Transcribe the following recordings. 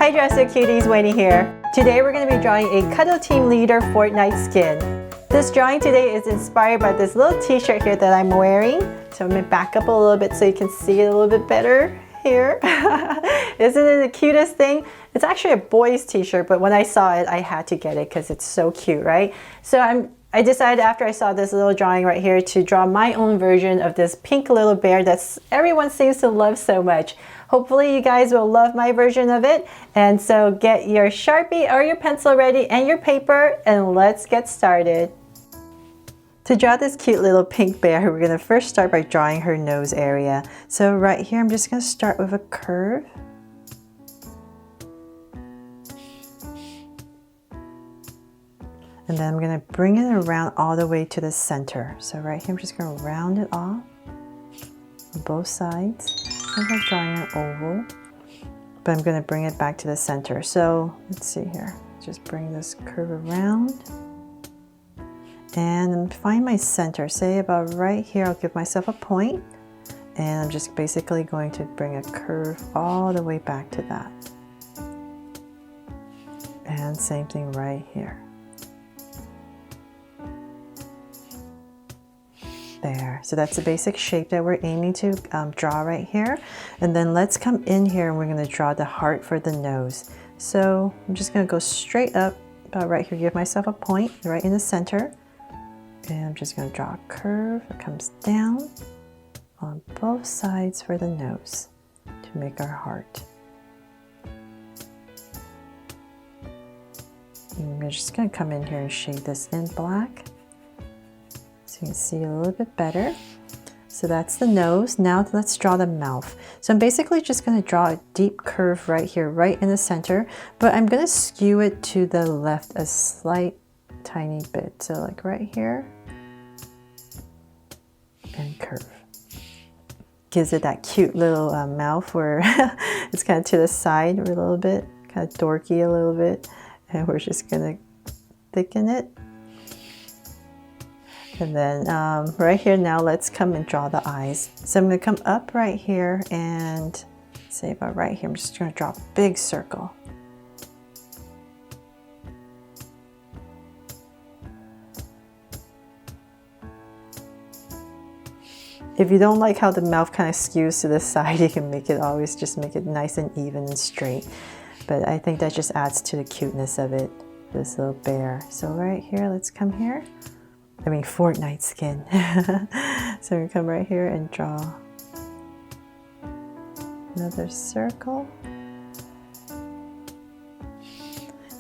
Hi Dresser Cuties, Wayne here. Today we're going to be drawing a Cuddle Team Leader Fortnite skin. This drawing today is inspired by this little t-shirt here that I'm wearing. So I'm going to back up a little bit so you can see it a little bit better here. Isn't it the cutest thing? It's actually a boy's t-shirt, but when I saw it, I had to get it because it's so cute, right? So I decided after I saw this little drawing right here to draw my own version of this pink little bear that everyone seems to love so much. Hopefully you guys will love my version of it. And so get your Sharpie or your pencil ready and your paper, and let's get started. To draw this cute little pink bear, we're going to first start by drawing her nose area. So right here, I'm just going to start with a curve. And then I'm going to bring it around all the way to the center. So right here, I'm just going to round it off on both sides. I'm like drawing an oval, but I'm going to bring it back to the center. So let's see here. Just bring this curve around and find my center. Say about right here, I'll give myself a point, and I'm just basically going to bring a curve all the way back to that. And same thing right here. There. So that's the basic shape that we're aiming to draw right here. And then let's come in here and we're going to draw the heart for the nose. So I'm just going to go straight up about right here, give myself a point right in the center. And I'm just going to draw a curve that comes down on both sides for the nose to make our heart. And we're just going to come in here and shade this in black. So you can see a little bit better. So that's the nose. Now let's draw the mouth. So I'm basically just going to draw a deep curve right here, right in the center, but I'm going to skew it to the left a slight tiny bit. So like right here and curve. Gives it that cute little mouth where it's kind of to the side a little bit, kind of dorky a little bit. And we're just going to thicken it. And then right here now, let's come and draw the eyes. So I'm going to come up right here and say about right here, I'm just going to draw a big circle. If you don't like how the mouth kind of skews to the side, you can make it always just make it nice and even and straight. But I think that just adds to the cuteness of it, this little bear. So right here, let's come here. I mean Fortnite skin. So we come right here and draw another circle.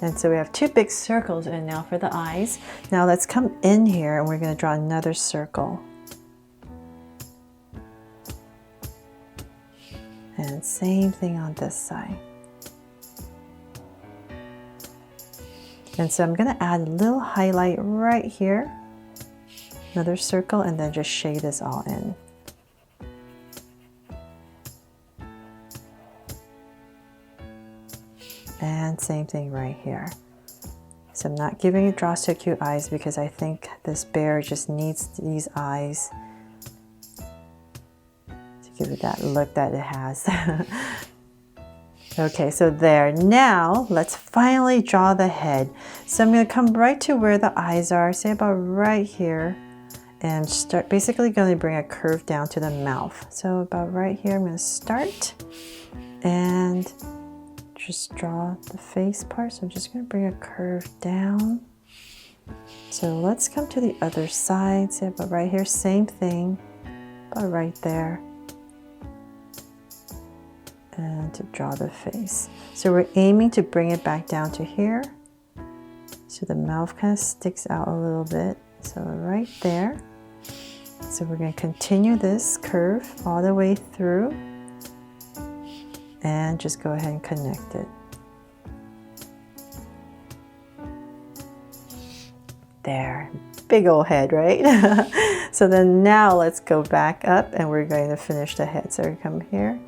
And so we have two big circles, and now for the eyes. Now let's come in here and we're going to draw another circle. And same thing on this side. And so I'm going to add a little highlight right here. Another circle, and then just shade this all in. And same thing right here. So I'm not giving it draws to cute eyes because I think this bear just needs these eyes to give it that look that it has. Okay, so there. Now let's finally draw the head. So I'm going to come right to where the eyes are, say about right here. And start basically going to bring a curve down to the mouth. So about right here, I'm going to start and just draw the face part. So I'm just going to bring a curve down. So let's come to the other side. So about right here, same thing, about right there. And to draw the face. So we're aiming to bring it back down to here. So the mouth kind of sticks out a little bit. So right there. So we're going to continue this curve all the way through and just go ahead and connect it. There, big old head, right? So then now let's go back up and we're going to finish the head. So we come here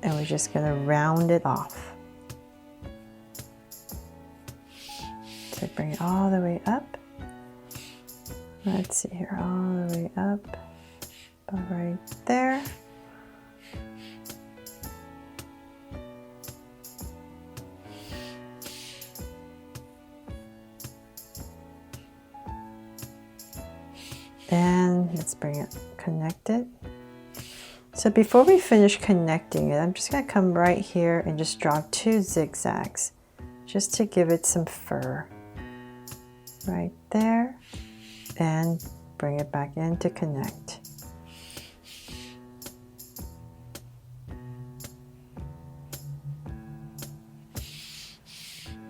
and we're just going to round it off. So bring it all the way up. Let's see here, all the way up, about right there. And let's bring it connected. So before we finish connecting it, I'm just going to come right here and just draw 2 zigzags just to give it some fur. Right there, and bring it back in to connect.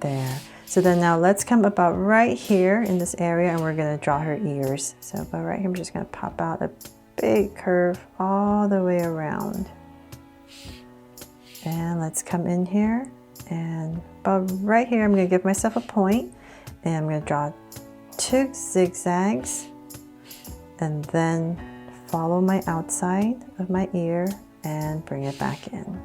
There. So then now let's come about right here in this area and we're going to draw her ears. So about right here, I'm just going to pop out a big curve all the way around. And let's come in here and about right here, I'm going to give myself a point and I'm going to draw 2 zigzags and then follow my outside of my ear and bring it back in.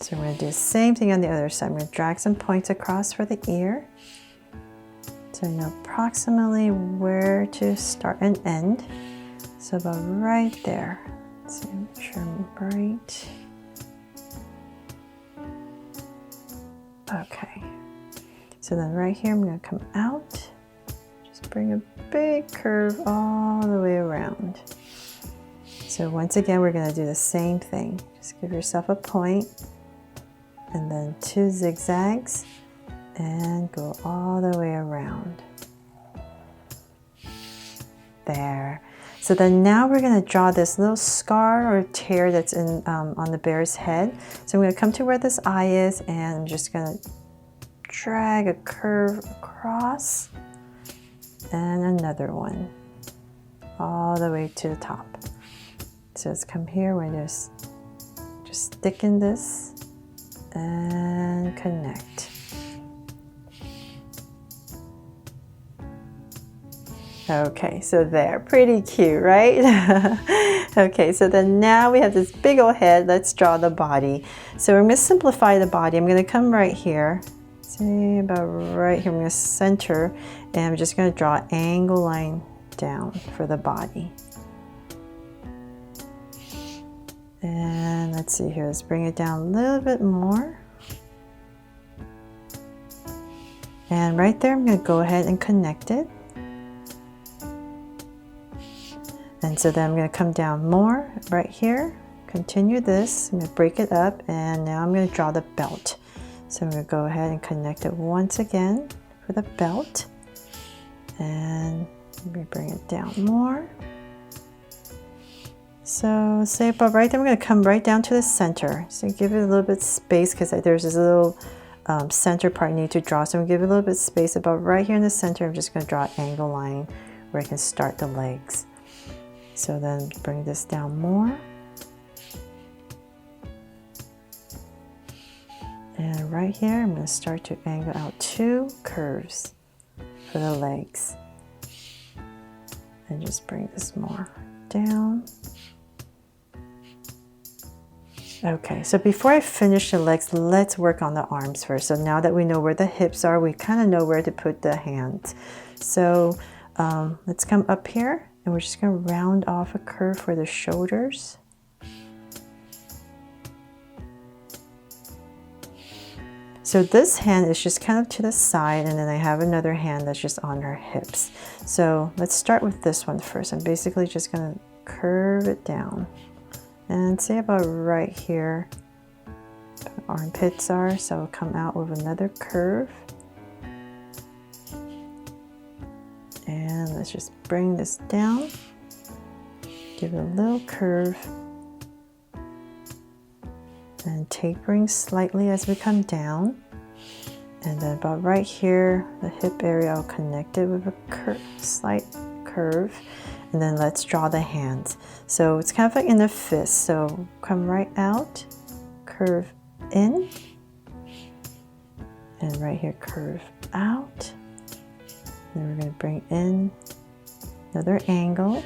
So we're going to do the same thing on the other side. I'm going to drag some points across for the ear so I know approximately where to start and end. So about right there. Let's see, make sure I'm right. Okay. So then right here, I'm going to come out, just bring a big curve all the way around. So once again, we're going to do the same thing. Just give yourself a point and then 2 zigzags and go all the way around. There. So then now we're going to draw this little scar or tear that's in on the bear's head. So I'm going to come to where this eye is and I'm just going to drag a curve across and another one all the way to the top. So let's come here, we're just stick in this and connect. Okay, so there, pretty cute, right? Okay, so then now we have this big old head. Let's draw the body. So we're going to simplify the body. I'm going to come right here. See, about right here, I'm going to center and I'm just going to draw an angle line down for the body. And let's see here, let's bring it down a little bit more. And right there, I'm going to go ahead and connect it. And so then I'm going to come down more right here, continue this, I'm going to break it up, and now I'm going to draw the belt. So I'm going to go ahead and connect it once again for the belt. And let me bring it down more. So say about right there, I'm going to come right down to the center. So give it a little bit of space because there's this little center part I need to draw. So I'm going to give it a little bit of space about right here in the center. I'm just going to draw an angle line where I can start the legs. So then bring this down more. And right here, I'm going to start to angle out 2 curves for the legs. And just bring this more down. Okay, so before I finish the legs, let's work on the arms first. So now that we know where the hips are, we kind of know where to put the hands. So let's come up here and we're just going to round off a curve for the shoulders. So this hand is just kind of to the side, and then I have another hand that's just on her hips. So let's start with this one first. I'm basically just going to curve it down. And say about right here, armpits are, so I'll come out with another curve. And let's just bring this down, give it a little curve, and tapering slightly as we come down. And then about right here, the hip area, I'll connect it with a slight curve. And then let's draw the hands. So it's kind of like in a fist. So come right out, curve in, and right here, curve out. Then we're going to bring in another angle,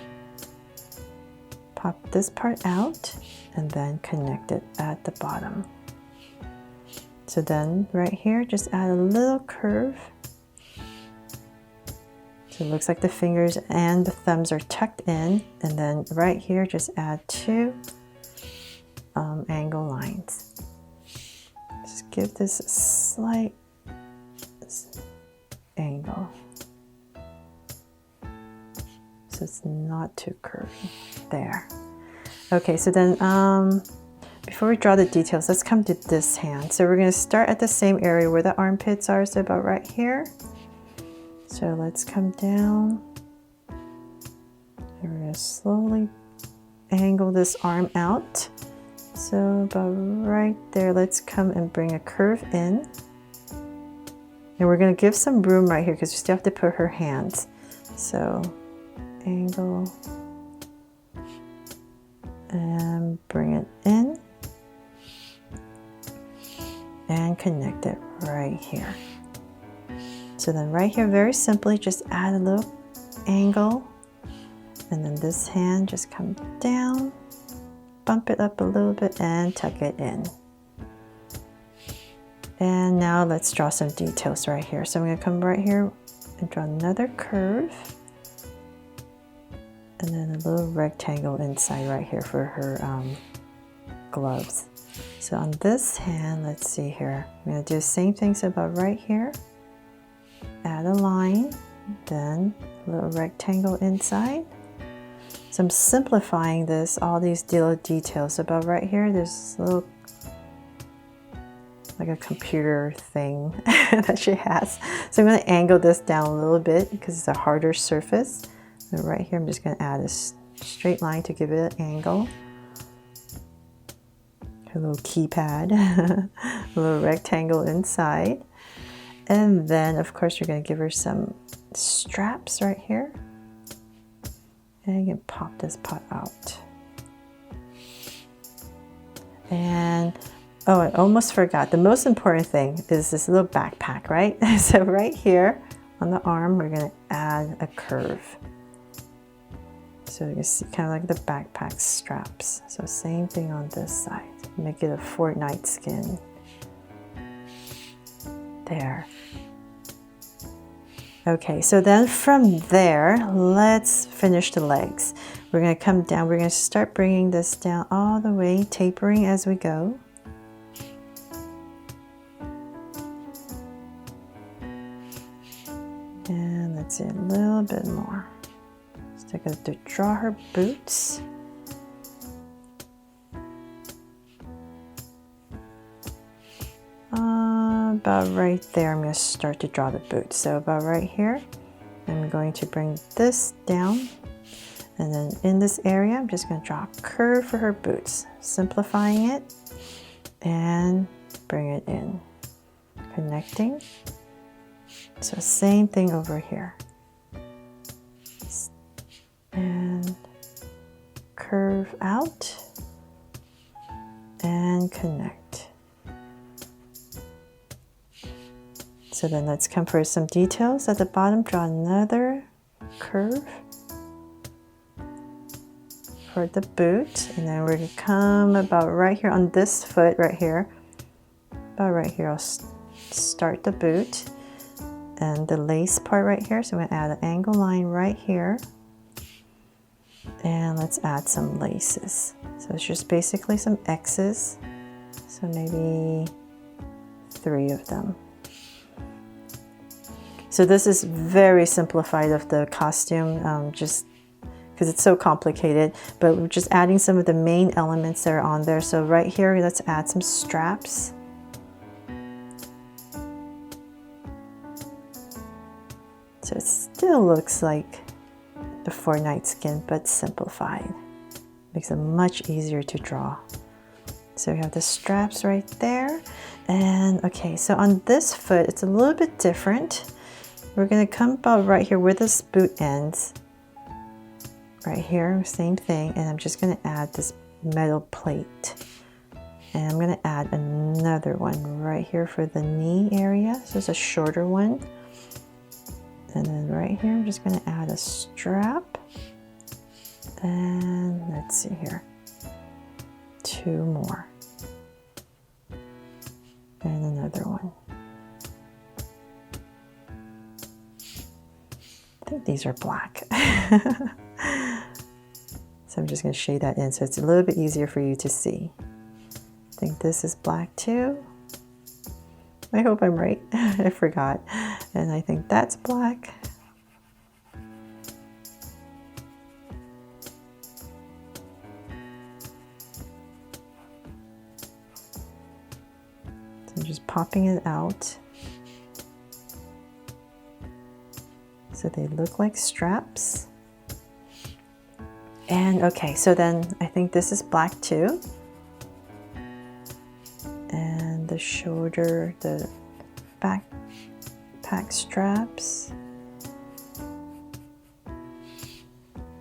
pop this part out, and then connect it at the bottom. So then right here, just add a little curve. So it looks like the fingers and the thumbs are tucked in, and then right here, just add 2 angle lines. Just give this a slight angle. not too curvy. There. Okay, so then before we draw the details, let's come to this hand. So we're going to start at the same area where the armpits are, so about right here. So let's come down. And we're going to slowly angle this arm out. So about right there, let's come and bring a curve in. And we're going to give some room right here because we still have to put her hands. So angle and bring it in and connect it right here. So then right here, very simply, just add a little angle, and then this hand just come down, bump it up a little bit and tuck it in. And now let's draw some details right here. So I'm going to come right here and draw another curve. And then a little rectangle inside right here for her gloves. So on this hand, let's see here. I'm going to do the same thing, so about right here. Add a line, then a little rectangle inside. So I'm simplifying this, all these little details. About right here, there's a little like a computer thing that she has. So I'm going to angle this down a little bit because it's a harder surface. And right here, I'm just going to add a straight line to give it an angle. Her little keypad, a little rectangle inside. And then, of course, you're going to give her some straps right here. And you can pop this part out. And oh, I almost forgot. The most important thing is this little backpack, right? So right here on the arm, we're going to add a curve. So you can see kind of like the backpack straps. So same thing on this side. Make it a Fortnite skin. There. Okay, so then from there, let's finish the legs. We're going to come down. We're going to start bringing this down all the way, tapering as we go. And let's see, a little bit more. So I'm going to draw her boots. About right there, I'm going to start to draw the boots. So about right here, I'm going to bring this down. And then in this area, I'm just going to draw a curve for her boots. Simplifying it and bring it in. Connecting. So same thing over here. And curve out and connect. So then let's come for some details. At the bottom, draw another curve for the boot. And then we're going to come about right here on this foot right here. About right here, I'll start the boot and the lace part right here. So I'm going to add an angle line right here. And let's add some laces. So it's just basically some X's. So maybe 3 of them. So this is very simplified of the costume, just because it's so complicated, but we're just adding some of the main elements that are on there. So right here, let's add some straps. So it still looks like the Fortnite skin, but simplified. Makes it much easier to draw. So we have the straps right there. And okay, so on this foot, it's a little bit different. We're going to come about right here where this boot ends. Right here, same thing. And I'm just going to add this metal plate. And I'm going to add another one right here for the knee area. So it's a shorter one. And then right here, I'm just going to add a strap. And let's see here. 2 more. And another one. I think these are black. So I'm just going to shade that in so it's a little bit easier for you to see. I think this is black too. I hope I'm right. I forgot. And I think that's black. just popping it out. So they look like straps. And okay, so then I think this is black too. And the shoulder, the backpack straps.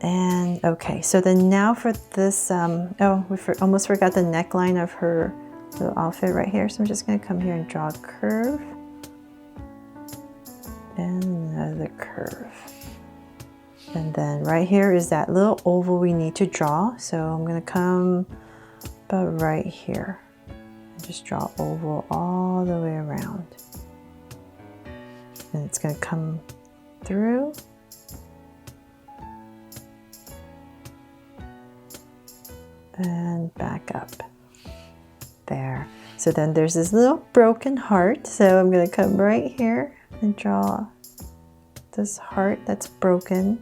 And okay, so then now for this, oh, we almost forgot the neckline of her little outfit right here. So I'm just gonna come here and draw a curve. And another curve. And then right here is that little oval we need to draw. So I'm gonna come about right here and just draw oval all the way around. And it's gonna come through. And back up. There. So then there's this little broken heart. So I'm gonna come right here and draw this heart that's broken.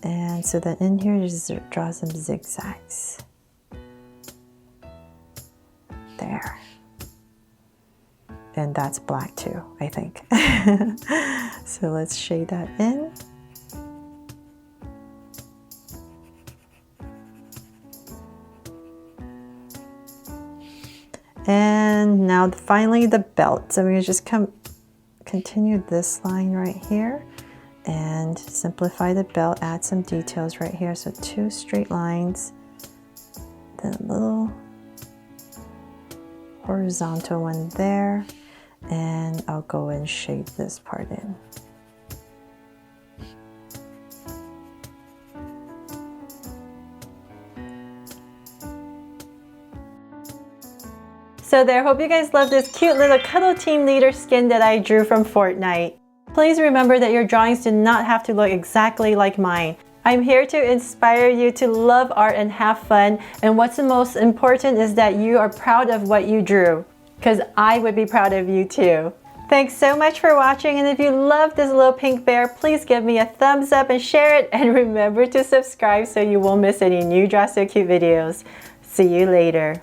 And so then in here, just draw some zigzags. There. And that's black too, I think. So let's shade that in. And now finally the belt. So I'm going to just continue this line right here and simplify the belt, add some details right here. So 2 straight lines, then a little horizontal one there, and I'll go and shade this part in. So there, hope you guys love this cute little Cuddle Team Leader skin that I drew from Fortnite. Please remember that your drawings do not have to look exactly like mine. I'm here to inspire you to love art and have fun, and what's the most important is that you are proud of what you drew, because I would be proud of you too. Thanks so much for watching, and if you love this little pink bear, please give me a thumbs up and share it, and remember to subscribe so you won't miss any new Draw So Cute videos. See you later.